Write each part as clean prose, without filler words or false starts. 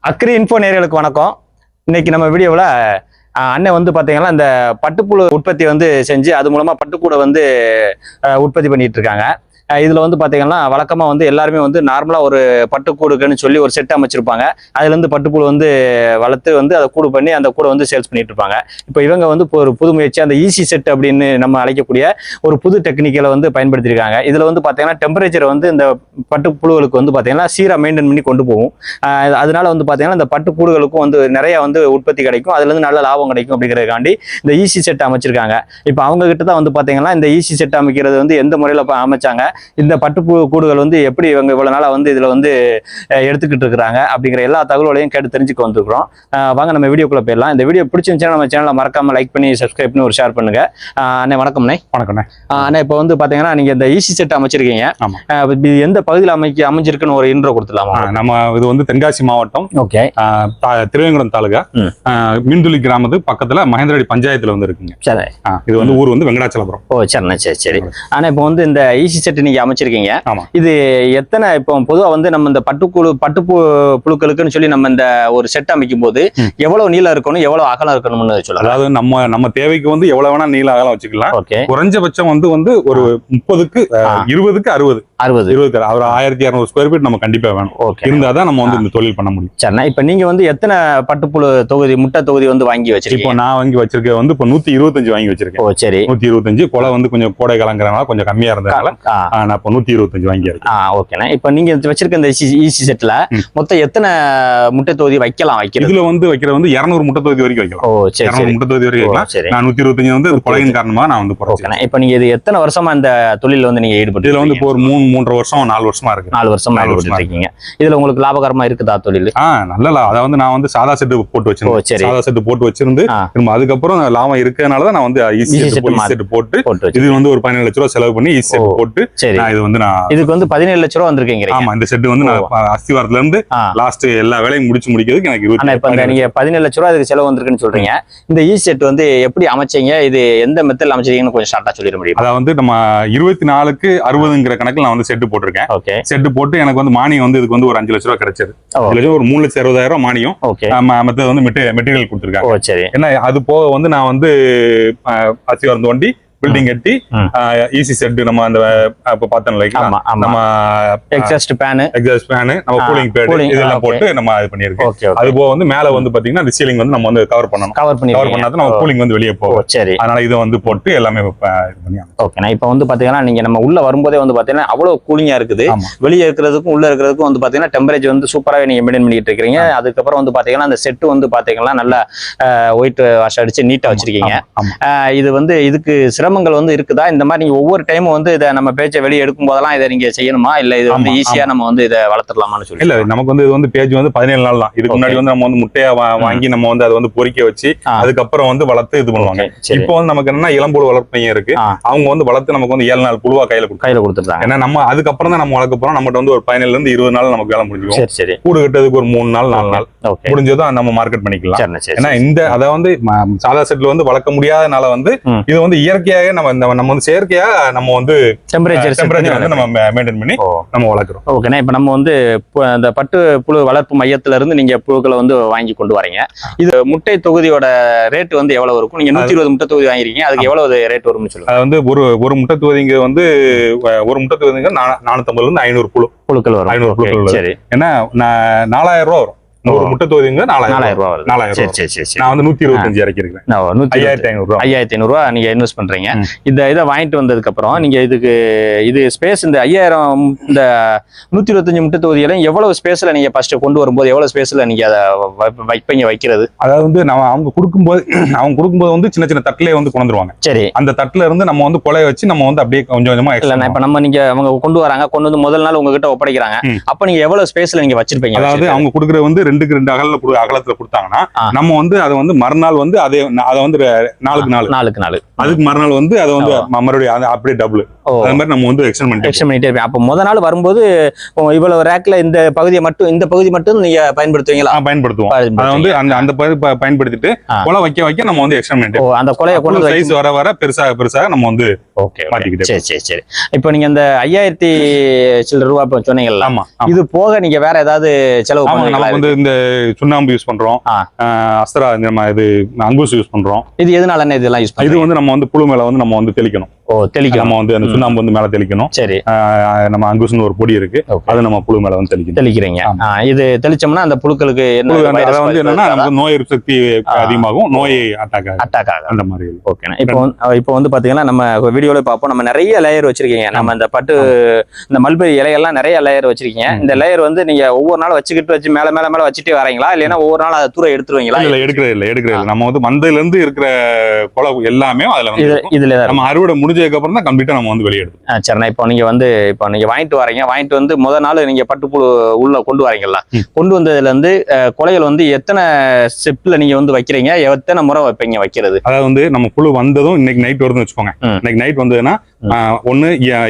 Agri info நேயர்களுக்கு வணக்கம். இன்னைக்கு நம்ம வீடியோவில் அண்ணன் வந்து பார்த்தீங்கன்னா இந்த பட்டுப்புழு உற்பத்தி வந்து செஞ்சு அது மூலமாக பட்டுக்கூடை வந்து உற்பத்தி பண்ணிட்டு இருக்காங்க. இதில் வந்து பார்த்தீங்கன்னா வழக்கமாக வந்து எல்லாருமே வந்து நார்மலாக ஒரு பட்டுக்கூடுக்குன்னு சொல்லி ஒரு செட் அமைச்சிருப்பாங்க. அதுலேருந்து பட்டுப்புழு வந்து வளர்த்து வந்து அதை கூடு பண்ணி அந்த கூடை வந்து சேல்ஸ் பண்ணிட்டு இருப்பாங்க. இப்போ இவங்க வந்து இப்போ ஒரு புது முயற்சி அந்த ஈஸி செட் அப்படின்னு நம்ம அழைக்கக்கூடிய ஒரு புது டெக்னிக்கலை வந்து பயன்படுத்தியிருக்காங்க. இதில் வந்து பார்த்தீங்கன்னா டெம்பரேச்சர் வந்து இந்த பட்டுப்புழுகளுக்கு வந்து பார்த்தீங்கன்னா சீராக மெயின்டைன் பண்ணி கொண்டு போகும். அதனால வந்து பார்த்தீங்கன்னா இந்த பட்டுக்கூடுகளுக்கும் வந்து நிறைய வந்து உற்பத்தி கிடைக்கும், அதுலேருந்து நல்ல லாபம் கிடைக்கும் அப்படிங்கிறதுக்காண்டி இந்த ஈஸி செட் அமைச்சிருக்காங்க. இப்போ அவங்க கிட்ட தான் வந்து பார்த்தீங்கன்னா இந்த ஈஸி செட் அமைக்கிறது வந்து எந்த முறையில் அமைச்சாங்க, இந்த பட்டுக்கூடுகள் வந்து எப்படி இவங்க இவ்வளவு நாளா வந்து இதுல வந்து எடுத்துக்கிட்டு இருக்கிறாங்க அப்படிங்கிற எல்லா தகவல்களையும் கேட்டு தெரிஞ்சுக்க வந்துருக்கிறோம். வாங்க நம்ம வீடியோக்குள்ள போயிடலாம். இந்த வீடியோ பிடிச்சிருந்துச்சுன்னா நம்ம சேனலை மறக்காம லைக் பண்ணி சப்ஸ்கிரைப் பண்ணி ஒரு ஷேர் பண்ணுங்க. அண்ணே வணக்கம்ண்ணே. வணக்கம்ண்ணே. அண்ணே இப்போ வந்து பாத்தீங்கன்னா நீங்க இந்த ஈஸி செட் அமைச்சிருக்கீங்க. இது எந்த பகுதியில் அமைஞ்சிருக்குன்னு ஒரு இன்ட்ரோ கொடுத்துலாமா? நம்ம இது வந்து தென்காசி மாவட்டம், ஓகே, திருவேங்கடம் தாலுகா, மீன்துளி கிராமத்து பக்கத்துல மகேந்திரடி பஞ்சாயத்துல வந்து இருக்குங்க. சரி, இது வந்து ஊர் வந்து வெங்கடாச்சலபுரம். ஓ சரிண்ணே, சரி சரி. ஆனா இப்போ வந்து இந்த ஈஸி செட் நீங்க அமைச்சிருக்கீங்க. இது எத்தனை இப்போ பொதுவா வந்து நம்ம இந்த புழுக்களுக்குன்னு சொல்லி நம்ம இந்த ஒரு செட் அமைக்கும் போது எவ்வளவு நீளம் இருக்கணும், எவ்வளவு அகலம் இருக்கணும்னு சொல்லலாம். அதாவது நம்ம தேவைக்கு வந்து எவ்வளவு வேணா நீள அகலம் வச்சுக்கலாம். குறைஞ்சபட்சம் வந்து ஒரு 30க்கு 20க்கு 60 ஒரு 1200 ஸ்கொயர் ஃபீட் நம்ம கண்டிப்பா வேணும். இருந்தாதான் நம்ம வந்து இந்த தொழில் பண்ண முடியும். சரிண்ணா, இப்ப நீங்க வந்து எத்தனை பட்டுப்புழு தொகுதி முட்டை தொகுதி வந்து வாங்கி வச்சிருக்கீங்க? இப்போ நான் வாங்கி வச்சிருக்கேன் வந்து இப்போ 125 வாங்கி வச்சிருக்கேன். ஓ சரி. 125 கொலை வந்து கொஞ்சம் கோடை காலங்கிறனால கொஞ்சம் கம்மியா இருந்ததுனால நான் இப்போ 125 வாங்கியிருக்கேன். ஓகேண்ணா. இப்ப நீங்க வச்சிருக்க இந்த ஈஸி செட்ல மொத்தம் எத்தனை முட்டை தொகுதி வைக்கலாம்? இதுல வந்து வைக்கிறது வந்து 200 முட்டை தொகுதி வரைக்கும் வைக்கலாம். ஓ சரி, 200 முட்டை தொகுதி வரைக்கும் வைக்கலாம். நான் 125 வந்து கொலையின் காரணமா நான் வந்து போறேன். இப்ப நீங்க இது எத்தனை வருஷமா இந்த தொழில வந்து நீங்க ஈடுபட்டு? இதுல வந்து இப்போ ஒரு 3 வருஷம் 4 வருஷமா இருக்கு. 4 வருஷமா ஈடுபட்டு இருக்கீங்க. இதுல உங்களுக்கு லாபகரமா இருக்குதா தொழில்? நல்ல அத வந்து நான் வந்து சாதா செட்டு போட்டு வச்சிருந்தேன். சாதா செட்டு போட்டு வச்சிருந்து அதுக்கப்புறம் லாபம் இருக்கறனால நான் வந்து ஈஸி செட் போட்டு இது வந்து ஒரு 17 லட்சம் ரூபாய் செலவு பண்ணி ஈஸி செட் போட்டு இது வந்து நான் இதுக்கு வந்து 17 லட்சம் ரூபாய் வந்திருக்கீங்க. ஆமா, இந்த செட் வந்து நான் அஸ்திவாரத்துல இருந்து லாஸ்ட் எல்லா வேலையும் முடிக்கிறதுக்கு எனக்கு 20. இப்ப நீங்க 17 லட்சம் ரூபாய் இதுக்கு செலவு வந்திருக்குன்னு சொல்றீங்க. இந்த ஈஸி செட் வந்து எப்படி அமைச்சீங்க, இது எந்த மெத்தட்ல அமைச்சீங்கன்னு கொஞ்சம் ஷார்ட்டா சொல்லிட முடியும்? அத வந்து நம்ம 24க்கு 60ங்கிற கணக்குல நான் வந்து செட் போட்டிருக்கேன். செட் போட்டு எனக்கு வந்து மானியம் வந்து இதுக்கு வந்து ஒரு 5 லட்சம் ரூபாய் கிடைச்சது. ஒரு 3,60,000 மானியம். மற்றது வந்து மெட்டீரியல் கொடுத்துருக்காங்க. ஏன்னா அது போக வந்து நான் வந்து அஸ்திவாரம் தோண்டி பில்டிங் கட்டி ஈஸி செட் நம்ம அந்த இப்ப பார்த்தோம் நம்ம எக்ஸாஸ்ட் ஃபேன் நம்ம கூலிங் பேட் இதெல்லாம் போட்டு நம்ம இது பண்ணிருக்கோம். அது போக வந்து மேல வந்து பாத்தீங்கன்னா அந்த சீலிங் வந்து நம்ம வந்து கவர் பண்ணாதான் நம்ம கூலிங் வந்து வெளியே போகும். சரி, அதனால இதை வந்து போட்டு எல்லாமே இது பண்ணி. ஓகேண்ணா. இப்ப வந்து பாத்தீங்கன்னா நீங்க நம்ம உள்ள வரும்போதே வந்து பாத்தீங்கன்னா அவ்வளவு கூலிங்கா இருக்குது. வெளியே இருக்கிறதுக்கும் உள்ள இருக்கிறதுக்கும் வந்து பாத்தீங்கன்னா டெம்பரேச்சர் வந்து சூப்பராக நீங்க மெயின்டைன் பண்ணிட்டு இருக்கீங்க. அதுக்கப்புறம் வந்து பாத்தீங்கன்னா அந்த செட் வந்து பாத்தீங்கன்னா நல்லா ஒயிட் வாஷ் அடிச்சு நீட்டா வச்சிருக்கீங்க. இது வந்து இதுக்கு சிரமங்கள் வந்து இருக்குதா? இந்த மாதிரி நீங்க ஒவ்வொரு டைமும் வந்து இதை நம்ம பேச்சை வெளியே எடுக்கும் போதெல்லாம் இதை நீங்க செய்யணுமா, இல்ல இது வந்து ஈஸியா நம்ம வந்து இதை வளர்த்துடலாமான்னு சொல்லி? இல்ல, நமக்கு வந்து இது வந்து பேஜ் வந்து 17 நாள் தான். இதுக்கு முன்னாடி வந்து நம்ம வந்து முட்டையா வாங்கி நம்ம வந்து அதை வந்து பொறிக்க வச்சு அதுக்கப்புறம் வந்து வளர்த்து இது பண்ணுவாங்க. இப்போ வந்து நமக்கு என்ன இளம்புழு வளர்ப்பையும் இருக்கு. அவங்க வந்து வளர்த்து நமக்கு வந்து 7 நாள் புழுவா கையில கொடுத்துருக்காங்க. ஏன்னா நம்ம அதுக்கப்புறம் தான் நம்ம வளர்க்க போறோம். நம்மகிட்ட வந்து ஒரு 15 இருந்து 20 நாள் நமக்கு வேலை முடிஞ்சிடும். சரி, கூடு கட்டுறதுக்கு ஒரு 3 நாள் 4 நாள் முடிஞ்சதும் நம்ம மார்க்கெட் பண்ணிக்கலாம். ஏன்னா இந்த அதை வந்து சாதா செட்ல வந்து வளர்க்க முடியாதனால வந்து இது வந்து இயற்கையாக நம்ம வந்து செயற்கையா நம்ம வந்து டெம்பரேச்சர் வந்து நம்ம மெயின்டைன் பண்ணி நம்ம வளர்க்குறோம். ஓகேண்ணா. இப்ப நம்ம வந்து அந்த பட்டு புழு வளர்ப்பு மையத்துல இருந்து நீங்க புழுக்களை வந்து வாங்கி கொண்டு வரீங்க. இது முட்டை தொகுதியோட ரேட் வந்து எவ்வளவு இருக்கும்? நீங்க 120 முட்டை தொகுதி வாங்கிருக்கீங்க, அதுக்கு எவ்வளவு ரேட் வரும்னு சொல்லுங்க. அது வந்து ஒரு முட்டை தொகுதிங்க வந்து ஒரு முட்டை தொகுதிங்க 450 இருந்து 500 புழுக்கள் வரும். 500 புழுக்கள். சரி, ஏன்னா 4000 ரூபாய் வரும். ஒரு முட்டை தொகுதிங்க 4000 ரூபாய் வருது. 4000. நான் வந்து 125 இறக்கிருக்கேன். 5500 ரூபாய் நீங்க இன்வெஸ்ட் பண்றீங்க. இதை வாங்கிட்டு வந்ததுக்கு அப்புறம் நீங்க இது ஸ்பேஸ் இந்த 5000 இந்த 125 முட்டை தொகுதியில எவ்வளவு ஸ்பேஸ்ல நீங்க ஃபர்ஸ்ட் கொண்டு வரும்போது எவ்வளவு ஸ்பேஸ்ல நீங்க அதை வைக்கிறது? அதாவது வந்து அவங்க கொடுக்கும்போது வந்து சின்ன சின்ன தட்டிலே வந்து கொண்டு வந்துருவாங்க. சரி, அந்த தட்டுல இருந்து நம்ம வந்து கொலைய வச்சு நம்ம வந்து அப்படியே கொஞ்சம் கொஞ்சமா இப்ப நம்ம நீங்க அவங்க கொண்டு வந்து முதல் நாள் உங்ககிட்ட ஒப்படைக்கிறாங்க. அப்ப நீங்க எவ்வளவு ஸ்பேஸ்ல நீங்க வச்சிருப்பீங்க? அதாவது அவங்க கொடுக்குறது வந்து 2க்கு 2 அகலத்துல கொடுத்தாங்கன்னா நம்ம வந்து அதை வந்து மறுநாள் வந்து அதை வந்து 4க்கு 4 அதுக்கு மறுநாள் வந்து அதை வந்து மறுபடியும் அப்படியே டபுள் அது மாதிரி நம்ம வந்து எக்ஸ்டெண்ட் பண்ணிட்டே இருப்போம். அப்ப முத நாள் வரும்போது இவ்வளவு ரேக்ல இந்த பகுதி மட்டும் நீங்க பயன்படுத்துவீங்களா? பயன்படுத்துவோம். அதை வந்து அந்த பயன்படுத்திட்டு கொலை வைக்க நம்ம வந்து எக்ஸ்டெண்ட் பண்ணிட்டு அந்த கொலையை கொண்டு சைஸ் வர பெருசாக நம்ம வந்து மாத்திக்கிட்டு. சரி. இப்போ நீங்க இந்த 5000 சில்லற ரூபாய் சொன்னீங்கல்ல, இது போக நீங்க வேற ஏதாவது செலவு நமக்கு வந்து இந்த சுண்ணாம்பு யூஸ் பண்றோம், அஸ்திரா நம்ம இது அங்குஸ் யூஸ் பண்றோம். இது எதனால இதெல்லாம் யூஸ் இது வந்து நம்ம வந்து புழு மேல வந்து நம்ம வந்து தெளிக்கணும். தெளிக்கணும். நம்ம வந்து அந்த சுண்ணாம்பு வந்து மேல தெளிக்கணும். சரி. நம்ம அங்குஸ்னு ஒரு பொடி இருக்கு, அது நம்ம புழு மேல வந்து தெளிக்கிறீங்க. இது தெளிச்சோம்னா அந்த புழுக்களுக்கு வந்து என்னன்னா நமக்கு நோய் எதிர்ப்பு சக்தி அதிகமாகும், நோய் அட்டாக் ஆகும் அந்த மாதிரி. ஓகே. இப்போ வந்து பாத்தீங்கன்னா நம்ம வீடியோல பார்ப்போம், நம்ம நிறைய லேயர் வச்சிருக்கீங்க. நம்ம இந்த பட்டு இந்த மல்பெரி இலையெல்லாம் நிறைய லேயர் வச்சிருக்கீங்க. இந்த லேயர் வந்து நீங்க ஒவ்வொரு நாள் வச்சுக்கிட்டு மேல மேல மேல வச்சுட்டே வரீங்களா, இல்லைன்னா ஒவ்வொரு நாள் அதை தூர எடுத்துருவீங்களா? இல்ல, எடுக்கிறது இல்ல. நம்ம வந்து மந்தையில இருந்து இருக்கிற குலை எல்லாமே அதுல இதுல நம்ம அறுவடை முடிஞ்சதுக்கு அப்புறம் தான் கம்ப்ளீட்டா நம்ம வந்து வெளியே எடுத்து. சரிண்ணா. இப்போ நீங்க வாங்கிட்டு வரீங்க, வாங்கிட்டு வந்து முதல் நாள் நீங்க பட்டுப்புழு உள்ள கொண்டு வரீங்களா? கொண்டு வந்ததுல இருந்து கொலைகள் வந்து எத்தனை ஸ்டெப்ல நீங்க வந்து வைக்கிறீங்க, எத்தனை முறை வைப்பீங்க வைக்கிறது? அதாவது வந்து நம்ம புழு வந்ததும் இன்னைக்கு நைட் வருதுன்னு வச்சுக்கோங்க. இன்னைக்கு நைட் வந்ததுன்னா ஒண்ணு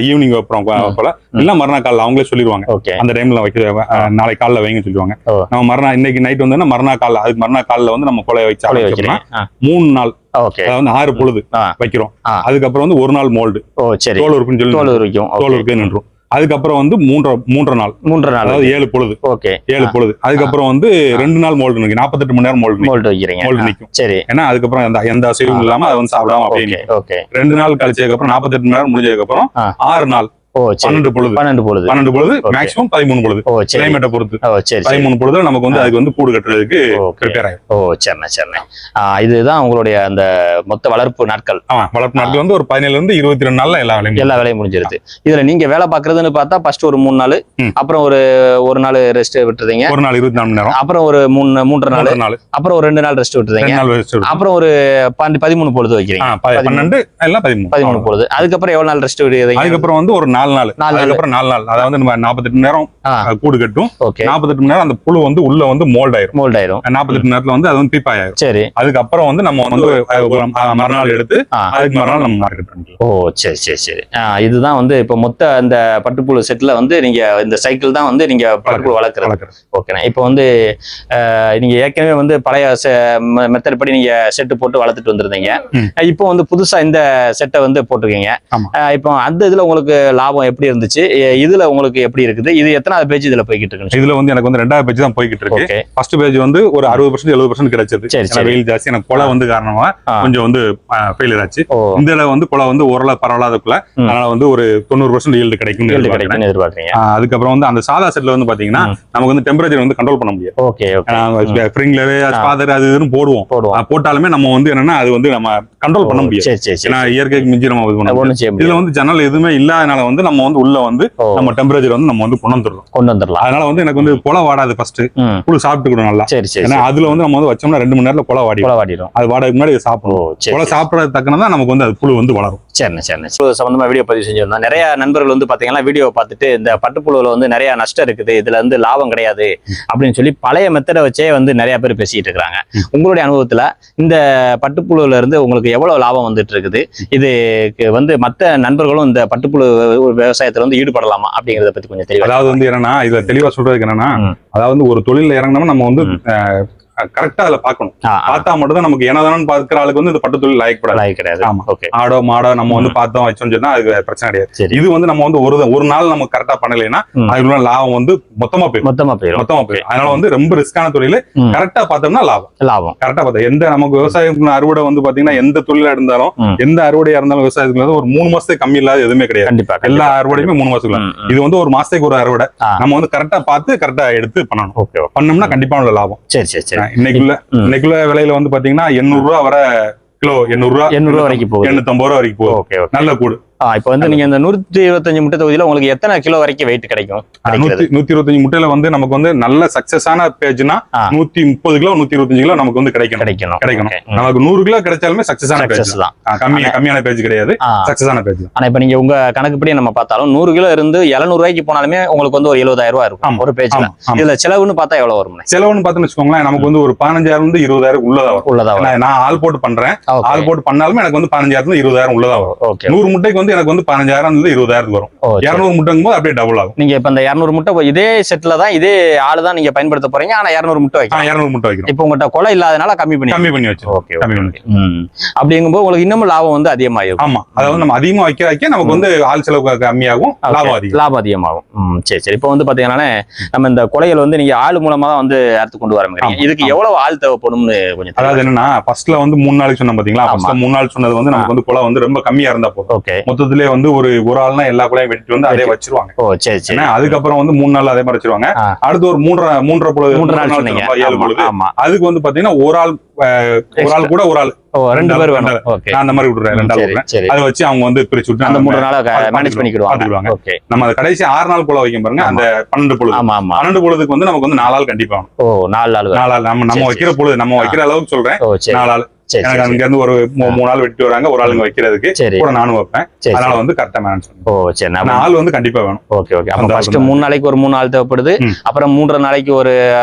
ஈவினிங் வைப்போம் போல, இல்ல மறுநாள் காலைல அவங்களே சொல்லிடுவாங்க. அந்த டைம்ல வைக்க நாளை காலைல வைங்க சொல்லுவாங்க. நம்ம மறுநாள் இன்னைக்கு நைட் வந்ததுன்னா மறுநாள் காலைல, அதுக்கு மறுநாள் காலைல வந்து நம்ம கொலையை வச்சு 3 நாள், அதாவது 6 பொழுது வைக்கிறோம். அதுக்கப்புறம் வந்து 1 நாள் மோல்டு தோல் இருக்குன்னு சொல்லி தோல் இருக்கு நின்றும். அதுக்கப்புறம் வந்து 3 நாள், அதாவது 7 பொழுது. 7 பொழுது. அதுக்கப்புறம் வந்து 2 நாள் மோல்டு நிற்கும், 48 மணி நேரம் மோல்டு நிற்கும். சரி. ஏன்னா அதுக்கப்புறம் எந்த அசைவும் இல்லாம அதை வந்து சாப்பிடாம அப்படியே 2 நாள் கழிச்சதுக்கு அப்புறம் 48 மணி நேரம் முடிஞ்சதுக்கு அப்புறம் 6 நாள் 12 பொழுது மேக்ஸிமம் 13 பொழுது கிளைமேட்டை பொறுத்து 13 பொழுது நமக்கு வந்து அதுக்கு வந்து கூடு கட்டுறதுக்கு ப்ரிப்பேர் ஆயிடும். சரிண்ணே. இதுதான் உங்களுடைய அந்த மொத்த வளர்ப்பு நாட்கள். வளர்ப்பு நாட்கள் வந்து ஒரு 17 இருந்து 22 நாள்ல எல்லா வேலையும் முடிஞ்சிருது. இதுல நீங்க வேலை பாக்குறதுன்னு பார்த்தா ஃபர்ஸ்ட் ஒரு 3 நாள், அப்புறம் ஒரு நாள் ரெஸ்ட் விட்டுறீங்க, ஒரு நாள் 24 மணி நேரம், அப்புறம் ஒரு 3 நாள், அப்புறம் ஒரு 2 நாள் ரெஸ்ட் விட்டுறீங்க, அப்புறம் ஒரு 13 பொழுது வைக்கிறீங்க. 12 எல்லாம் 13 பொழுது. அதுக்கப்புறம் எவ்வளவு நாள் ரெஸ்ட் விடுறீங்க? அதுக்கப்புறம் வந்து ஒரு 4 நாள், அதுக்கப்புறம் 4 நாள், அதாவது நம்ம 48 மணி நேரம் கூடு கட்டும். 48 மணி நேரம் அந்த புழு வந்து உள்ள வந்து மோல்ட் ஆயிரும். 48 மணி நேரத்துல வந்து அது வந்து பீப்பாய் ஆயிரும். சரி. அதுக்கப்புறம் வந்து நம்ம வந்து மறுநாள் எடுத்து அதுக்கு மறுநாள் நம்ம மார்க்கெட் பண்ணிக்கலாம். சரி. இதுதான் வந்து இப்ப மொத்த அந்த பட்டுப்புழு செட்ல வந்து நீங்க இந்த சைக்கிள் தான் வந்து நீங்க பட்டுப்புழு வளர்க்குறது. ஓகேண்ணா. இப்போ வந்து நீங்க ஏற்கனவே வந்து பழைய மெத்தட் படி நீங்க செட்டு போட்டு வளர்த்துட்டு வந்திருந்தீங்க. இப்போ வந்து புதுசா இந்த செட்டை வந்து போட்டிருக்கீங்க. இப்போ அந்த இதுல உங்களுக்கு லாபம் எப்படி இருந்துச்சு, இதுல உங்களுக்கு எப்படி இருக்குது, இது எத்தனாவது பேஜ் இதுல போய்கிட்டு இருக்கு? இதுல வந்து எனக்கு வந்து 2வது பேஜ் தான் போய்கிட்டு இருக்கு. ஃபர்ஸ்ட் பேஜ் வந்து ஒரு 60% 70% கிடைச்சது. வெயில் ஜாஸ்தி, எனக்கு கொலை வந்து காரணமா கொஞ்சம் வந்து ஃபெயிலியர் ஆச்சு. இந்த இடம் வந்து கொலை வந்து ஓரளவு பரவாயில்லாதக்குள்ள, அதனால வந்து ஒரு 90% ஈல்டு கிடைக்கும் எதிர்பார்க்கறீங்க. அதுக்கப்புறம் வந்து அந்த சாதா செட்ல வந்து பாத்தீங்கன்னா நமக்கு வந்து டெம்பரேச்சர் வந்து கண்ட்ரோல் பண்ண முடியாது. ஸ்ப்ரிங்க்லர் ஸ்பாதர் அது இதுன்னு போடுவோம். போட்டாலுமே நம்ம வந்து என்னன்னா அது வந்து நம்ம கண்ட்ரோல் பண்ண முடியாது. ஏன்னா இயற்கைக்கு மிஞ்சி நம்ம இது பண்ண முடியாது. இதுல வந்து ஜன்னல் எதுவுமே இல்லாதனால வந்து நம்ம வந்து உள்ள வந்து நம்ம டெம்பரேச்சர் வந்து நம்ம வந்து கொண்டு வந்துடலாம். அதனால வந்து எனக்கு வந்து கொலை வாடாது. ஃபர்ஸ்ட் புழு சாப்பிட்டுக்கணும் நல்லா. ஏன்னா அதுல வந்து நம்ம வந்து வச்சோம்னா 2 மணி நேரத்துல கொலை வாடிடும். அது வாடகைக்கு முன்னாடி சாப்பிடுவோம். கொலை சாப்பிடறது தக்கனதான் நமக்கு வந்து அது புழு வந்து வளரும். சரி. சம்பந்தமா வீடியோ பதிவு செஞ்சிருந்தோம். நிறைய நண்பர்கள் வந்து பாத்தீங்கன்னா வீடியோ பார்த்துட்டு இந்த பட்டுப்புழுல வந்து நிறைய நஷ்டம் இருக்குது, இதுல வந்து லாபம் கிடையாது அப்படின்னு சொல்லி பழைய மெத்தடை வச்சே வந்து நிறைய பேர் பேசிட்டு இருக்காங்க. உங்களுடைய அனுபவத்துல இந்த பட்டுப்புழுல இருந்து உங்களுக்கு எவ்வளவு லாபம் வந்துட்டு இருக்குது, இதுக்கு வந்து மத்த நண்பர்களும் இந்த பட்டுப்புழு விவசாயத்துல வந்து ஈடுபடலாமா அப்படிங்கறத பத்தி கொஞ்சம் தெளிவா. அதாவது வந்து என்னன்னா இதுல தெளிவா சொல்றதுக்கு என்னன்னா, அதாவது ஒரு தொழில இறங்கினோம்னா நம்ம வந்து கரெக்டா அதுல பாக்கணும். பார்த்தா மட்டும் தான் நமக்கு என்னதானு பாக்குற ஆளுக்கு வந்து இந்த பட்டு தொழில் லாய்க்கப்படாது. ஆடோ மாடோ நம்ம வந்து பார்த்தோம் வச்சோம்னு சொன்னா அதுக்கு பிரச்சனை கிடையாது. இது வந்து நம்ம வந்து ஒரு நாள் நம்ம கரெக்டா பண்ணலைன்னா அதுக்குள்ள லாபம் வந்து மொத்தமா போயிடும். அதனால வந்து ரொம்ப ரிஸ்கான தொழில். கரெக்டா பார்த்தோம்னா லாபம் கரெக்டா பார்த்தா எந்த நமக்கு விவசாயம் அறுவடை வந்து பாத்தீங்கன்னா எந்த தொழிலா இருந்தாலும் எந்த அறுவடையா இருந்தாலும் விவசாயத்துக்கு ஒரு 3 மாசத்துக்கு கம்மி இல்லாத எதுவுமே கிடையாது. எல்லா அறுவடையுமே 3 மாசத்துக்கு. இது வந்து ஒரு மாசத்துக்கு ஒரு அறுவடை. நம்ம வந்து கரெக்டா பார்த்து கரெக்டா எடுத்து பண்ணணும். பண்ணோம்னா கண்டிப்பா உள்ள லாபம். சரி. இன்னைக்குள்ள விலையில வந்து பாத்தீங்கன்னா 800 ரூபா வர கிலோ, 800 ரூபா வரைக்கும் போகுது, 850 ரூபா வரைக்கும் போகுது. நல்ல கூடு. இப்ப வந்து நீங்க இந்த 125 முட்டை தொகுதியில உங்களுக்கு எத்தனை கிலோ வரைக்கும் வெயிட் கிடைக்கும்? 125 முட்டையில வந்து நமக்கு வந்து நல்ல சக்சஸான பேஜ்னா 130 கிலோ 125 கிலோ நமக்கு வந்து கிடைக்கணும். நமக்கு 100 கிலோ கிடைச்சாலுமே சக்சஸான பேஜ் தான். கம்மியான பேஜ் கிடையாது, சக்சஸான பேஜ். ஆனா இப்ப நீங்க உங்க கணக்குப்படி நம்ம பார்த்தாலும் 100 கிலோ இருந்து 700 ரூபாய்க்கு போனாலுமே உங்களுக்கு வந்து ஒரு 70,000 ரூபாய் இருக்கும் ஒரு பேஜ்ல. இதுல செலவுன்னு பார்த்தா எவ்வளவு வரும்? செலவுன்னு பார்த்தோம்னு வச்சுக்கோங்களேன், நமக்கு வந்து ஒரு 15,000 இருந்து 20,000 உள்ளதா வரும். நான் ஆள் போட்டு பண்றேன், ஆள் போட்டு பண்ணாலுமே எனக்கு வந்து 15,000 இருந்து 20,000 உள்ளதா வரும். 100 முட்டைக்கு வந்து வந்து எனக்கு வந்து 15,000 20,000 வரும். 200 முட்டைங்கும் போது அப்படியே டபுள் ஆகும். நீங்க இப்ப இந்த 200 முட்டை இதே செட்ல தான் இதே ஆளு தான் நீங்க பயன்படுத்த போறீங்க. ஆனா 200 முட்டை வைக்கலாம். 200 முட்டை வைக்கிறோம். இப்போ உங்கள்கிட்ட கொலை இல்லாதனால கம்மி பண்ணி வச்சு. ஓகே. அப்படிங்கும்போது உங்களுக்கு இன்னமும் லாபம் வந்து அதிகமாகும். ஆமா, அதாவது நம்ம அதிகமா வைக்க நமக்கு வந்து ஆள் செலவு கம்மியாகும், லாபம் அதிகமாகும். சரி. இப்போ வந்து பாத்தீங்கன்னா நம்ம இந்த கொலைகள் வந்து நீங்க ஆள் மூலமா தான் வந்து அறுத்து கொண்டு வர முடியும். இதுக்கு எவ்வளவு ஆள் தேவைப்படும்னு கொஞ்சம். அதாவது என்னன்னா ஃபர்ஸ்ட்ல வந்து 3 நாளைக்கு சொன்ன பாத்தீங்களா, 3 நாள் சொன்னது வந்து நமக்கு வந்து கொலை வந்து ரொம்ப கம்மியா இருந்தா போதும். ஓகே. மொத்தத்திலே வந்து ஒரு ஆள்னா எல்லா கொலையும் வெட்டி வந்து அதே வச்சிருவாங்க. சரி. அதுக்கப்புறம் வந்து 3 நாள் அதே மாதிரி வச்சிருவாங்க. அடுத்து ஒரு 3.5 பொழுது 3 நாள் சொன்னீங்க. 7 பொழுது. அதுக்கு வந்து பாத்தீங்கன்னா ஒரு ஆள் கூட ஒரு ஆள் 2 பேர் வேணும். நான் அந்த மாதிரி விட்டுறேன், 2 ஆள் விட்டுறேன். அதை வச்சு அவங்க வந்து பிரிச்சு விட்டு அந்த 3 நாளா மேனேஜ் பண்ணிக்கிடுவாங்க. நம்ம அந்த கடைசி 6 நாள் போல வைக்கும் பாருங்க, அந்த 12 பொழுது. 12 பொழுதுக்கு வந்து நமக்கு வந்து 4 ஆள் கண்டிப்பா வேணும். 4 ஆள் நம்ம வைக்கிற பொழுது, நம்ம வைக்கிற அளவுக்கு சொல்றேன், 4 ஆள். எனக்கு அங்க இருந்து ஒரு 3 நாள் வெட்டி வராங்க, ஒரு ஆளுங்க வைக்கிறதுக்கு கூட நானும் வைப்பேன். அதனால வந்து கரெக்டா மேனேஜ் பண்ணுவேன். ஆள் வந்து கண்டிப்பா வேணும். ஓகே. அப்ப ஃபர்ஸ்ட் 3 நாளைக்கு ஒரு 3 ஆள் தேவைப்படுது. அப்புறம் 3.5 நாளைக்கு ஒரு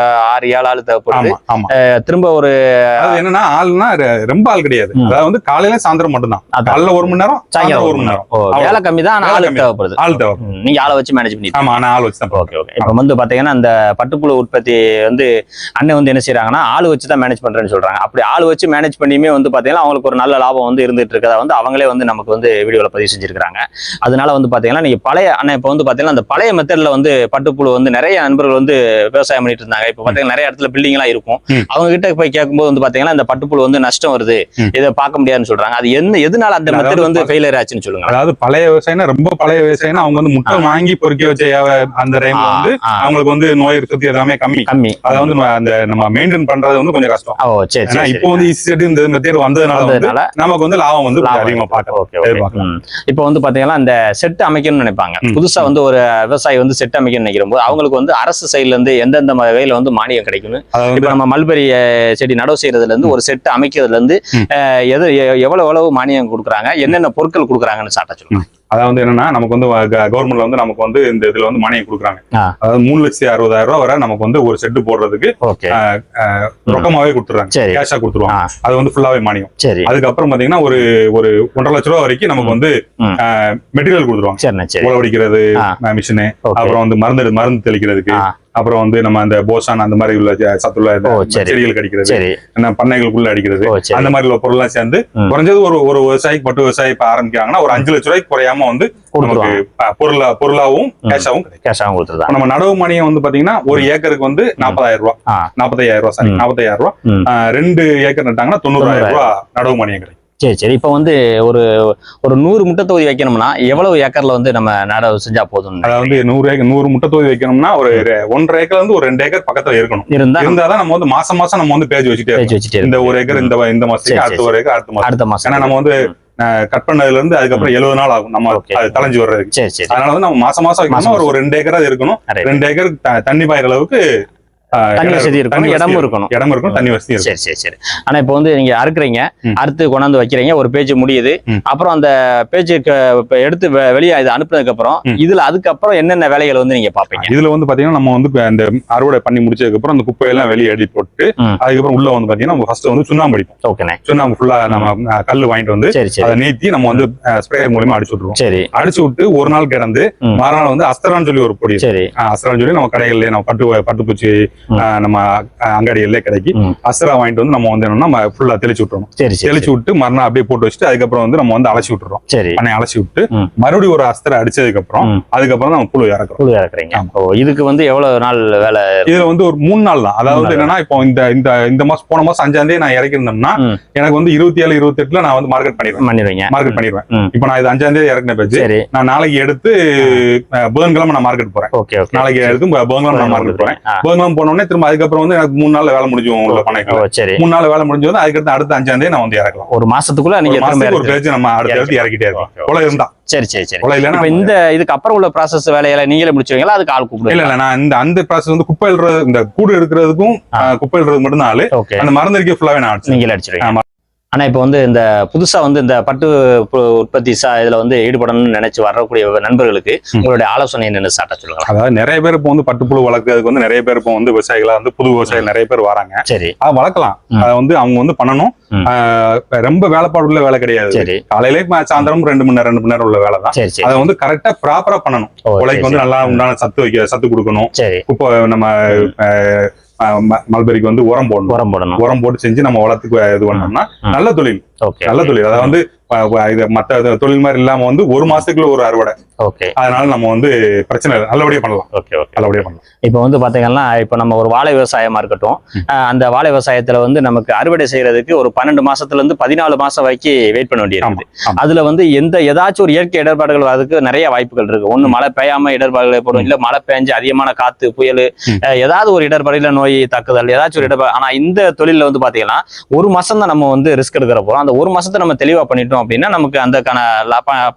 6-7 ஆள் தேவைப்படுது. திரும்ப ஒரு என்னன்னா ஆள்னா ரொம்ப ஆள் கிடையாது. அதாவது வந்து காலையில சாயந்தரம் மட்டும் தான். காலையில 1 மணி நேரம், சாயந்தரம் 1 மணி நேரம். வேலை கம்மி தான், ஆள் தேவைப்படுது. நீங்க ஆளை வச்சு மேனேஜ் பண்ணி. ஆமா, நான் ஆள் வச்சு தான். ஓகே. இப்ப வந்து பாத்தீங்கன்னா இந்த பட்டுப்புழு உற்பத்தி வந்து அண்ணன் வந்து என்ன செய்யறாங்கன்னா ஆள் வச்சு தான் மேனேஜ் பண்றேன்னு சொல்றாங்க. அப்படி ஆள் வச்சு மேனேஜ் பண்ணியுமே வந்து பாத்தீங்கன்னா அவங்களுக்கு ஒரு நல்ல லாபம் வந்து இருந்துட்டு இருக்கதா வந்து அவங்களே வந்து நமக்கு வந்து வீடியோல பதிவு செஞ்சிருக்காங்க. அதனால வந்து பாத்தீங்கன்னா நீங்க பழைய அண்ணன் இப்ப வந்து பாத்தீங்கன்னா அந்த பழைய மெத்தட்ல வந்து பட்டுப்புழு வந்து நிறைய நண்பர்கள் வந்து விவசாயம் பண்ணிட்டு இருந்தாங்க. இப்ப பாத்தீங்கன்னா நிறைய இடத்துல பில்டிங் எல்லாம் இருக்கும். அவங்க கிட்ட போய் கேட்கும்போது வந்து பாத்தீங்கன்னா இந்த பட்டுப்புழு வந்து நஷ்டம் வருது, இதை பார்க்க முடியாதுன்னு சொல்றாங்க. அது எதனால அந்த மெத்தட் வந்து ஃபெயிலியர் ஆச்சுன்னு சொல்லுங்க. அதாவது பழைய விவசாயம், ரொம்ப பழைய விவசாயம், அவங்க வந்து முட்டை வாங்கி பொறுக்க வச்ச அந்த டைம்ல வந்து அவங்களுக்கு வந்து நோய் எதிர்ப்பு எல்லாமே கம்மி. அதாவது அந்த நம்ம மெயின்டைன் பண்றது வந்து கொஞ்சம் கஷ்டம். இப்போ வந்து ஈஸி இந்த மெத்தட் வந்ததுனால நமக்கு வந்து லாபம் வந்து அதிகமா பார்க்கலாம். இப்போ வந்து பாத்தீங்கன்னா இந்த செட் அமைக்கணும்னு நினைப்பாங்க. புதுசா வந்து ஒரு விவசாயி வந்து செட் அமைக்கணும்னு நினைக்கும் போது அவங்களுக்கு வந்து அரசு சைட்ல இருந்து எந்தெந்த வகையில வந்து மானியம் கிடைக்கும். இப்ப நம்ம மல்பெரி செடி நடவு செய்யறதுல இருந்து ஒரு செட் அமைக்கிறதுல இருந்து எவ்வளவு மானியம் கொடுக்குறாங்க, என்னென்ன பொருட்கள் கொடுக்குறாங்கன்னு சாட்டா சொல்லுங்க. அதாவது என்னன்னா நமக்கு வந்து கவர்மெண்ட்ல வந்து நமக்கு வந்து இந்த இதுல வந்து மானியம் கொடுக்குறாங்க. அதாவது 3,60,000 ரூபாய் வரை நமக்கு வந்து ஒரு செட்டு போடுறதுக்கு ரொக்கமாவே கொடுத்துறாங்க, கேஷா கொடுத்துருவாங்க. அது வந்து ஃபுல்லாவே மானியம். அதுக்கப்புறம் பாத்தீங்கன்னா ஒரு 1.5 லட்ச ரூபாய் வரைக்கும் நமக்கு வந்து மெட்டீரியல் கொடுத்துருவாங்க. உழவடிக்கிறது மிஷினு, அப்புறம் வந்து மருந்து தெளிக்கிறதுக்கு, அப்புறம் வந்து நம்ம அந்த போசான் அந்த மாதிரி உள்ள சத்துள்ள செடிகள் கடிக்கிறது, பண்ணைகளுக்குள்ள அடிக்கிறது, அந்த மாதிரி உள்ள பொருள் எல்லாம் சேர்ந்து குறைஞ்சது ஒரு விவசாயிக்கு பட்டு விவசாயி ஆரம்பிக்கிறாங்கன்னா ஒரு 5 லட்ச ரூபாய்க்கு குறையாம வந்து பொருளாவும் கேஷாவும் கொடுத்துருக்காங்க. நம்ம நடவு மானியம் வந்து பாத்தீங்கன்னா ஒரு ஏக்கருக்கு வந்து 40,000 ரூபாய், 45,000 ரூபாய். 2 ஏக்கர் நட்டாங்கன்னா 90,000 ரூபாய் நடவு மானியம் கிடைக்கும். சரி. இப்ப வந்து ஒரு 100 முட்டை தொகுதி வைக்கணும்னா எவ்வளவு ஏக்கர்ல வந்து நம்ம நடவு செஞ்சா போதும்? அதாவது 100 முட்டை தொகுதி வைக்கணும்னா ஒரு 1.5 ஏக்கர் வந்து ஒரு 2 ஏக்கர் பக்கத்துல இருக்கணும். இருந்தாதான் நம்ம வந்து மாசம் நம்ம வந்து பேஜ் வச்சுட்டே இந்த 1 ஏக்கர் இந்த மாசத்துக்கு, அடுத்த 1 ஏக்கர் அடுத்த மாசம். ஏன்னா நம்ம வந்து கட் பண்ணதுல இருந்து அதுக்கப்புறம் 70 நாள் ஆகும் நம்ம அது தலைஞ்சு வர்றதுக்கு. அதனால வந்து நம்ம மாசம் வைக்கணும்னா ஒரு 2 ஏக்கர் இருக்கணும். 2 ஏக்கர் தண்ணி பாயிற அளவுக்கு தண்ணி வசதி இருக்கணும், இடம் இருக்கணும், தண்ணி வசதி இருக்கும். சரி. ஆனா இப்ப வந்து நீங்க அறுக்குறீங்க, அறுத்து கொண்டாந்து வைக்கிறீங்க, ஒரு பேஜ் முடியுது. அப்புறம் அந்த பேஜுக்கு எடுத்து வெளியே இது அனுப்புனதுக்கு அப்புறம் இதுல அதுக்கப்புறம் என்னென்ன வேலைகள் வந்து நீங்க பாப்பீங்க? இதுல வந்து பாத்தீங்கன்னா நம்ம வந்து இந்த அறுவடை பண்ணி முடிச்சதுக்கு அப்புறம் அந்த குப்பையெல்லாம் வெளியே அடி போட்டு அதுக்கப்புறம் உள்ள வந்து பாத்தீங்கன்னா ஃபர்ஸ்ட் வந்து சுண்ணாம்பு அடிப்போம். சுண்ணாம்பு ஃபுல்லா நம்ம கல்லு வாங்கிட்டு வந்து அதை நீத்தி நம்ம வந்து ஸ்ப்ரேயர் மூலமா அடிச்சு விட்டுருவோம். அடிச்சு விட்டு ஒரு நாள் கிடந்து மறுநாள் வந்து அஸ்தரான்னு சொல்லி ஒரு பொடி, அஸ்தரான்னு சொல்லி நம்ம கடைகள்லயே நம்ம பட்டுப்பூச்சி நம்ம அங்காடிகள்ல கிடைக்கும். அஸ்தரா வாங்கிட்டு வந்து நம்ம வந்து என்னன்னா ஃபுல்லா தெளிச்சு விட்டுறோம். தெளிச்சு விட்டு மறுநாள் அப்படியே போட்டு வச்சுட்டு அதுக்கப்புறம் வந்து நம்ம வந்து அலசி விட்டுறோம். அலசி விட்டு மறுபடியும் ஒரு அஸ்தரா அடிச்சதுக்கு அப்புறம் அதுக்கப்புறம் நம்ம புழு இறக்குறோம். இதுக்கு வந்து எவ்வளவு நாள் வேலை? இதுல வந்து ஒரு 3 நாள் தான். அதாவது என்னன்னா இப்போ இந்த மாசம் போன மாசம் 5ஆம் தேதி நான் இறக்கிருந்தோம்னா எனக்கு வந்து 27, 28ல நான் வந்து மார்க்கெட் பண்ணிடுவேன். இப்போ நான் இது 5ஆம் தேதி இறக்கின பேச்சு நான் நாளைக்கு எடுத்து புதன்கிழமை நான் மார்க்கெட் போறேன். நாளைக்கு எடுத்து புதன்கிழமை நான் மார்க்கெட் போறேன். புதன்கிழமை போனோடனே திரும்ப அதுக்கப்புறம் வந்து எனக்கு 3 நாள்ல வேலை முடிஞ்சும். 3 நாள் வேலை முடிஞ்சு வந்து அதுக்கடுத்து அடுத்த 5ஆம் தேதி நான் வந்து இறக்கலாம். ஒரு மாசத்துக்குள்ள நீங்க ஒரு பேஜ் நம்ம அடுத்து இறக்கிட்டே இருக்கோம். கொலை இருந்தா சரி. இந்த இதுக்கு அப்புறம் உள்ள ப்ராசஸ் வேலையில நீங்களே முடிச்சுவீங்களா, அதுக்கு ஆள் கூப்பிடுவீங்க? இல்ல நான் அந்த ப்ராசஸ் வந்து குப்பை எழுறது, இந்த கூடு எடுக்கிறதுக்கும் குப்பை எழுறது மட்டும் தான் ஆளு. அந்த மருந்து ஃபுல்லாவே நான் நீங்களே அடிச்சிருக்கீங்க. ஆனா இப்போ வந்து இந்த புதுசா வந்து இந்த பட்டு உற்பத்தி இதுல வந்து ஈடுபடணும்னு நினைச்சு வரக்கூடிய நண்பர்களுக்கு உங்களுடைய ஆலோசனை என்னன்னு சாட்டா சொல்லுங்க. அதாவது நிறைய பேர் இப்போ வந்து பட்டுப்புழு வளர்க்கறதுக்கு வந்து நிறைய பேர் இப்போ வந்து விவசாயிகளா வந்து புது விவசாயிகள் நிறைய பேர் வராங்க. சரி, அதை வளர்க்கலாம். அதை வந்து அவங்க வந்து பண்ணணும். ரொம்ப வேலைப்பாடு உள்ள வேலை கிடையாது. சரி, காலையில சாயந்தரம் 2 மணி நேரம் உள்ள வேலை தான். அதை வந்து கரெக்டா ப்ராப்பரா பண்ணணும். உலைக்கு வந்து நல்லா உண்டான சத்து கொடுக்கணும். இப்போ நம்ம மல்பெரிக்கு வந்து உரம் போடணும். உரம் போட்டு செஞ்சு நம்ம வளர்த்துக்கு இது பண்ணோம்னா நல்ல தொழில். நல்ல தொழில். அதாவது வந்து மத்த தொழில் மாதிரி இல்லாம வந்து 1 மாசத்துக்குள்ள ஒரு அறுவடை. அதனால நம்ம வந்து பிரச்சனை இல்லை, நல்லபடியா பண்ணலாம். நல்லபடியா பண்ணலாம். இப்போ வந்து பாத்தீங்கன்னா இப்போ நம்ம ஒரு வாழை விவசாயமா இருக்கட்டும், அந்த வாழை விவசாயத்துல வந்து நமக்கு அறுவடை செய்யறதுக்கு ஒரு 12 மாசத்துல இருந்து 14 மாசம் வரைக்கும் வெயிட் பண்ண வேண்டியிருக்கு. அதுல வந்து ஏதாச்சும் ஒரு இயற்கை இடர்பாடுகள் அதுக்கு நிறைய வாய்ப்புகள் இருக்கு. ஒண்ணு மழை பெய்யாம இடர்பாடுகள் ஏற்படும், இல்ல மழை பெஞ்சு அதிகமான காத்து புயல் ஏதாவது ஒரு இடர்பாடு, இல்ல நோய் தாக்குதல் ஏதாச்சும் ஒரு இடர்பாடு. ஆனா இந்த தொழில வந்து பாத்தீங்கன்னா 1 மாசம் தான் நம்ம வந்து ரிஸ்க் எடுக்கிற போறோம். அந்த 1 மாசத்தை நம்ம தெளிவா பண்ணிட்டோம் அப்படின்னா நமக்கு அந்தக்கான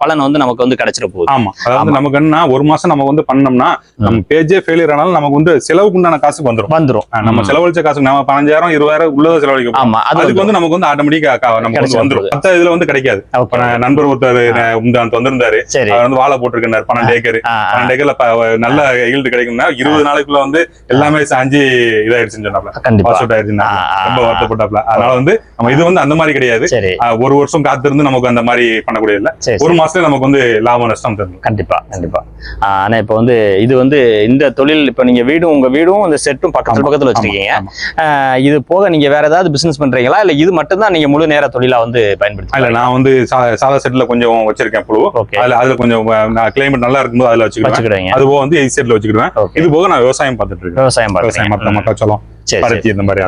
பலன் வந்து நமக்கு வந்து கிடைச்சிட போகுது. ஆமா, அதாவது நமக்கு என்ன 1 மாசம் நம்ம வந்து பண்ணோம்னா நம்ம பேஜே ஃபெயிலியர் ஆனாலும் நமக்கு வந்து செலவுக்கு உண்டான காசுக்கு வந்துரும். நம்ம செலவழிச்ச காசு நம்ம 15,000 20,000 உள்ளத செலவழிக்க. ஆமா, அதுக்கு வந்து நமக்கு வந்து ஆட்டோமேட்டிக்கா நமக்கு வந்து வந்துரும். மத்த இதுல வந்து கிடைக்காது. நண்பர் ஒருத்தர் வந்திருந்தாரு, அவர் வந்து வாழை போட்டிருக்காரு 12 ஏக்கர்ல நல்ல ஈல்டு கிடைக்கும்னா 20 நாளைக்குள்ள வந்து எல்லாமே சாஞ்சி இதாயிடுச்சுன்னு சொன்னாப்ல. ரொம்ப வருத்தப்பட்டாப்ல. அதனால வந்து நம்ம இது வந்து அந்த மாதிரி கிடையாது. 1 வருஷம் காத்திருந்து நமக்கு அந்த மாதிரி பண்ணக்கூடிய இல்ல. 1 மாசத்துல நமக்கு வந்து லாபம் நஷ்டம் தரும். கண்டிப்பா. ஆனா இப்ப வந்து இது வந்து இந்த தொழில் இப்ப நீங்க உங்க வீடும் இந்த செட்டும் பக்கத்துல வச்சிருக்கீங்க. இது போக நீங்க வேற ஏதாவது பிசினஸ் பண்றீங்களா, இல்ல இது மட்டும் தான் நீங்க முழு நேர தொழிலா வந்து பயன்படுத்தி? இல்ல, நான் வந்து சாதா செட்ல கொஞ்சம் வச்சிருக்கேன் புழு. அதுல கொஞ்சம் கிளைமேட் நல்லா இருக்கும்போது அதுல வச்சுக்கிடுவேன். அது போக வந்து செட்ல வச்சுக்கிடுவேன். இது போக நான் விவசாயம் பார்த்துட்டு இருக்கேன். விவசாயம் மக்காச்சோளம் இந்த மாதிரி.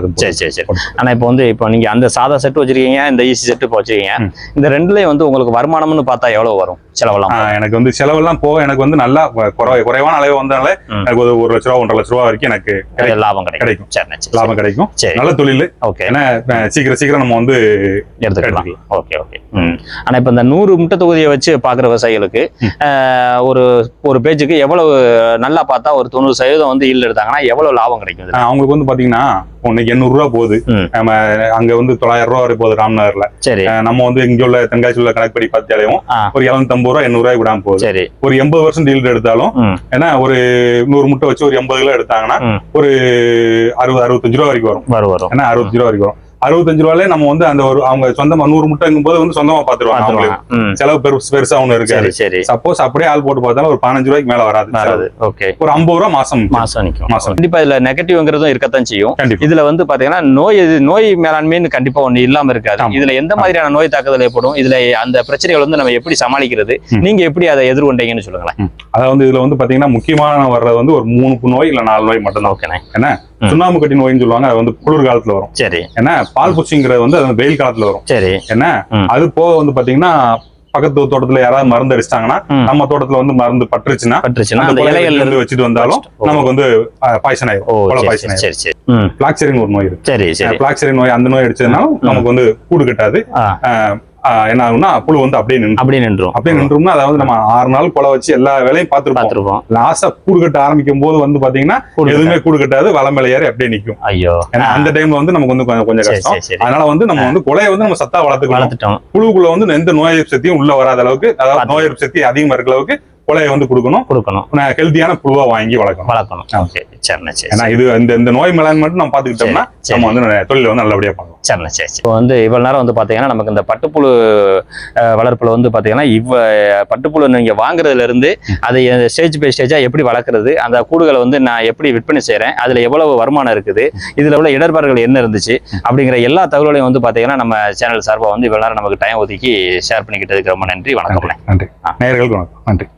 ஆனா இப்போ நீங்க அந்த சாதா செட் வச்சிருக்கீங்க, இந்த ஈசி செட் வச்சிருக்கீங்க. இந்த ரெண்டுலயும் வந்து உங்களுக்கு வருமானம்னு பார்த்தா எவ்வளவு வரும் செலவெல்லாம்? எனக்கு வந்து செலவெல்லாம் போக எனக்கு வந்து நல்லா குறைவான அளவு வந்தனால எனக்கு 1 லட்ச ரூபா 1.5 லட்ச ரூபா வரைக்கும் எனக்கு லாபம் கிடைக்கும். லாபம் கிடைக்கும். நல்ல தொழில். ஏன்னா சீக்கிரம் நம்ம வந்து எடுத்துக்கலாம். ஆனா இப்ப இந்த 100 முட்டை தொகுதியை வச்சு பாக்குற விவசாயிகளுக்கு ஒரு பேஜுக்கு எவ்வளவு நல்லா பார்த்தா ஒரு 90% வந்து ஈல்டு எடுத்தாங்கன்னா எவ்வளவு லாபம் கிடைக்கும்? அவங்களுக்கு வந்து பாத்தீங்கன்னா இன்னைக்கு 800 ரூபா போகுது. நம்ம அங்க வந்து 900 ரூபா வரை போகுது ராம்நகர்ல. நம்ம வந்து இங்க உள்ள தென்காசி உள்ள கணக்குப்படி பார்த்தாலையும் ஒரு 750 ரூபா 800 ரூபாய் விடாம போகுது. ஒரு 80% ஈல்டு எடுத்தாலும் ஏன்னா ஒரு 100 முட்டை வச்சு ஒரு 80 கிலோ எடுத்தாங்கன்னா ஒரு 60-65 ரூபா வரைக்கும் வரும். ஏன்னா 65 ரூபா வரைக்கும் வரும். 65 ரூபாயிலே நம்ம வந்து அந்த அவங்க சொந்தமா 100 முட்டைங்கும் போது வந்து சொந்தமா பாத்துருவாங்க. செலவு பெருசா ஒண்ணு இருக்காது. சப்போஸ் அப்படியே ஆள் போட்டு பார்த்தாலும் ஒரு 15 ரூபாய்க்கு மேல வராது. ஒரு 50 ரூபா மாசம் கண்டிப்பா. இதுல நெகட்டிவ்ங்கிறதும் இருக்கத்தான் செய்யும். இதுல வந்து பாத்தீங்கன்னா நோய் மேலாண்மைன்னு கண்டிப்பா ஒண்ணு இல்லாம இருக்காது. இதுல எந்த மாதிரியான நோய் தாக்குதல் ஏற்படும், இதுல அந்த பிரச்சனைகள் வந்து நம்ம எப்படி சமாளிக்கிறது, நீங்க எப்படி அதை எதிர்கொண்டீங்கன்னு சொல்லுங்களேன். அதாவது இதுல வந்து பாத்தீங்கன்னா முக்கியமான வர்றது வந்து ஒரு 3 நோய் இல்ல 4 நோய் மட்டும் தான். ஏன்னா சுண்ணாம்பு கட்டி நோய்னு சொல்லுவாங்க. அது வந்து குளிர் காலத்துல வரும். ஏன்னா பால் பூச்சிங்கிறது வந்து அது வெயில் காலத்துல வரும். ஏன்னா அது போக வந்து பாத்தீங்கன்னா பக்கத்து தோட்டத்துல யாராவது மருந்து அடிச்சிட்டாங்கன்னா நம்ம தோட்டத்துல வந்து மருந்து பட்டுருச்சுன்னா இலைகள்ல இருந்து வச்சுட்டு வந்தாலும் நமக்கு வந்து பாய்சன் ஆயிரும். பிளாக்சரின் ஒரு நோய் இருக்கு. பிளாக்சரின் நோய், அந்த நோய் அடிச்சதுனாலும் நமக்கு வந்து கூடு கட்டாது. என்ன ஆகும்னா புழு வந்து அப்படியே நின்றும்னா அதாவது நம்ம 6 நாள் கொலை வச்சு எல்லா வேலையும் பார்த்துருப்போம். லாஸ்டா கூடு கட்ட ஆரம்பிக்கும் போது வந்து பாத்தீங்கன்னா எதுவுமே கூடு கட்டாது, வளம் மேல ஏறி அப்படியே நிக்கும். ஏன்னா அந்த டைம்ல வந்து நமக்கு வந்து கொஞ்சம் கஷ்டம். அதனால வந்து நம்ம வந்து கொலையை வந்து நம்ம சத்தா வளர்த்துட்டோம். புழுக்குள்ள வந்து எந்த நோய் எதிர்ப்பு சக்தியும் உள்ள வராத அளவுக்கு, அதாவது நோய் எதிர்ப்பு சக்தி அதிகமா இருக்கிற அளவுக்கு கொலையை வந்து கொடுக்கணும். ஹெல்த்தியான புழுவா வாங்கி வளர்க்கணும். ஏன்னா இது இந்த நோய் மேலாண்மை மட்டும் நம்ம பாத்துக்கிட்டோம்னா நம்ம வந்து தொழில வந்து நல்லபடியா பண்ணலாம். இப்போ வந்து இவ்வளவு நேரம் வந்து பாத்தீங்கன்னா நமக்கு இந்த பட்டுப்புழு வளர்ப்புல வந்து பாத்தீங்கன்னா பட்டுப்புழு நீங்க வாங்குறதுல இருந்து அதை ஸ்டேஜ் பை ஸ்டேஜா எப்படி வளர்க்கறது, அந்த கூடுகளை வந்து நான் எப்படி விற்பனை செய்யறேன், அதுல எவ்வளவு வருமானம் இருக்குது, இதுல உள்ள இடர்பாடுகள் என்ன இருந்துச்சு அப்படிங்கிற எல்லா தகவலையும் வந்து பாத்தீங்கன்னா நம்ம சேனல் சார்பா வந்து இவ்வளவு நேரம் நமக்கு டைம் ஒதுக்கி ஷேர் பண்ணிக்கிட்டதுக்கு ரொம்ப நன்றி. வணக்கம். நன்றி. நேயர்களுக்கு வணக்கம். நன்றி.